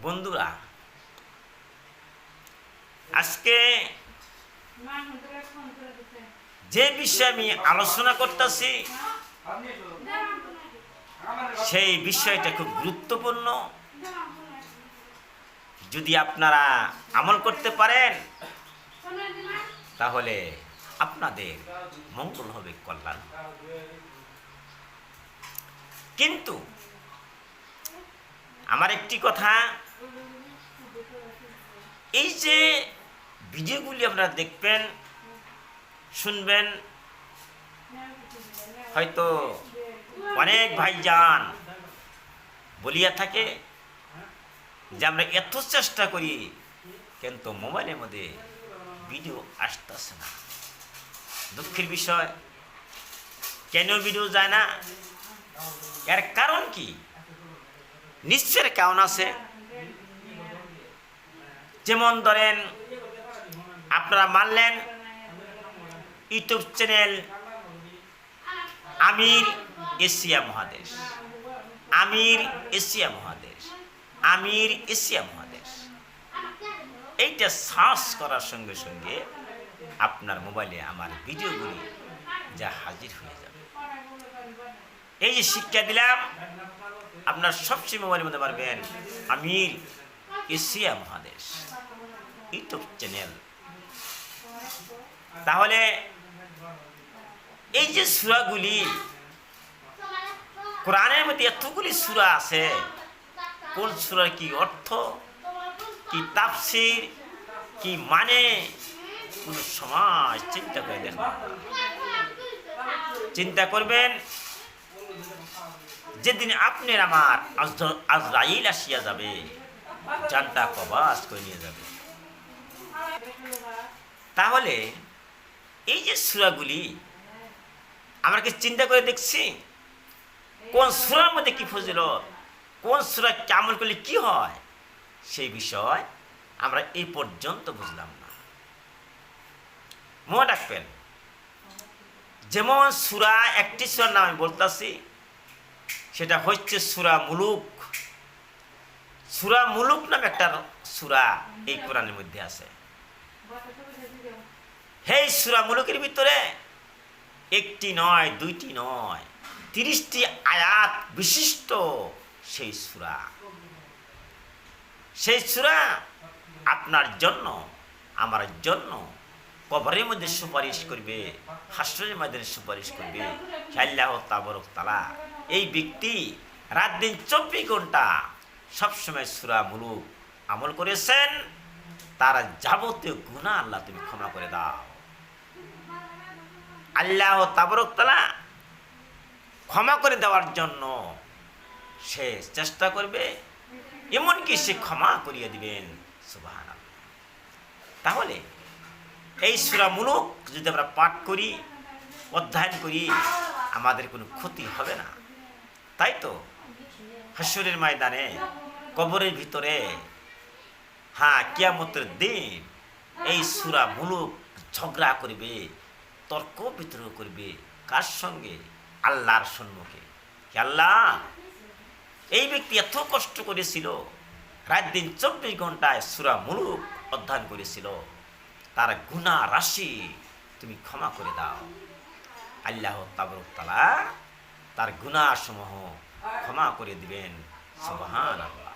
বন্ধুরা, আজকে যে বিষয়ে আমি আলোচনা করতেছি সেই বিষয়টা খুব গুরুত্বপূর্ণ। যদি আপনারা আমল করতে পারেন তাহলে আপনাদের মঙ্গল হবে, কল্যাণ। কিন্তু আমার একটি কথা, এই যে ভিডিওগুলি আপনারা দেখবেন, শুনবেন, হয়তো অনেক ভাইজান বলিয়া থাকে যে আমরা এত চেষ্টা করি কিন্তু মোবাইলের মধ্যে ভিডিও আসতেছে না। দুঃখের বিষয়, কেন ভিডিও যায় না? এর কারণ কি? নিশ্চয়ের কারণ আছে। যেমন ধরেন, আপনারা মানলেন ইউটিউব চ্যানেল আমির এশিয়া মহাদেশ, আমির এশিয়া মহাদেশ, আমির এশিয়া মহাদেশ, এইটা সার্চ করার সঙ্গে সঙ্গে আপনার মোবাইলে আমার ভিডিওগুলি যা হাজির হয়ে যাবে। এই যে শিক্ষা দিলাম, আপনার সবচেয়ে মোবাইলের মধ্যে পারবেন আমির এশিয়া মহাদেশ ইউটিউব চ্যানেল। তাহলে এই যে সূরাগুলি, কোরআনের মধ্যে এতগুলি সূরা আছে, কোন সূরার কি অর্থ, কি তাফসীর, কি মানে, কোন সমাজ চিন্তা করে দেখবেন। চিন্তা করবেন, যেদিন আপনার আমার আজরাইল আসিয়া যাবে, জানটা কবাস করে নিয়ে যাবে। তাহলে এই যে সূরাগুলি আমরা কি চিন্তা করে দেখছি কোন সূরার মধ্যে কি ফজিলত, কোন সূরা কি আমল করলে কি হয়, সেই বিষয় আমরা এই পর্যন্ত বুঝলাম না। মনে রাখবেন, যেমন সূরা, একটি সূরার নাম আমি বলতেছি, সেটা হচ্ছে সূরা মুলুক। সূরা মুলুক নামে একটা সূরা এই কোরআনের মধ্যে আছে। এই সূরা মুলুকের ভিতরে একটি নয়, দুইটি নয়, 30টি আয়াত বিশিষ্ট সেই সূরা। সেই সূরা আপনার জন্য, আমার জন্য কবরের মধ্যে সুপারিশ করবে, হাসরের ময়দানে সুপারিশ করবে। আল্লাহ তাবারক তাআলা এই ব্যক্তি রাত দিন 24 ঘন্টা সবসময় সূরা মুলুক আমল করেছেন, তার যাবতীয় গুনাহ আল্লাহ তুমি ক্ষমা করে দাও। আল্লাহ তাবারক তাআলা ক্ষমা করে দেওয়ার জন্য সে চেষ্টা করবে, এমনকি সে ক্ষমা করিয়ে দিবেন। সুবহানাল্লাহ। তাহলে এই সূরা মুলুক যদি আমরা পাঠ করি, অধ্যয়ন করি, আমাদের কোনো ক্ষতি হবে না। তাই তো হাসরের ময়দানে, কবরের ভিতরে, কিয়ামতের দিন এই সূরা মুলুক ঝগড়া করবে, তর্ক বিতর্ক করবে। কার সঙ্গে? আল্লাহর সম্মুখে। আল্লাহ, এই ব্যক্তি এত কষ্ট করেছিল, রাত দিন 24 ঘন্টায় সূরা মুলুক অধ্যয়ন করেছিল, তার গুনাহ রাশি তুমি ক্ষমা করে দাও। আল্লাহ তাবারক তাআলা তার গুনাহ সমূহ ক্ষমা করে দিবেন। সুবহানাল্লাহ।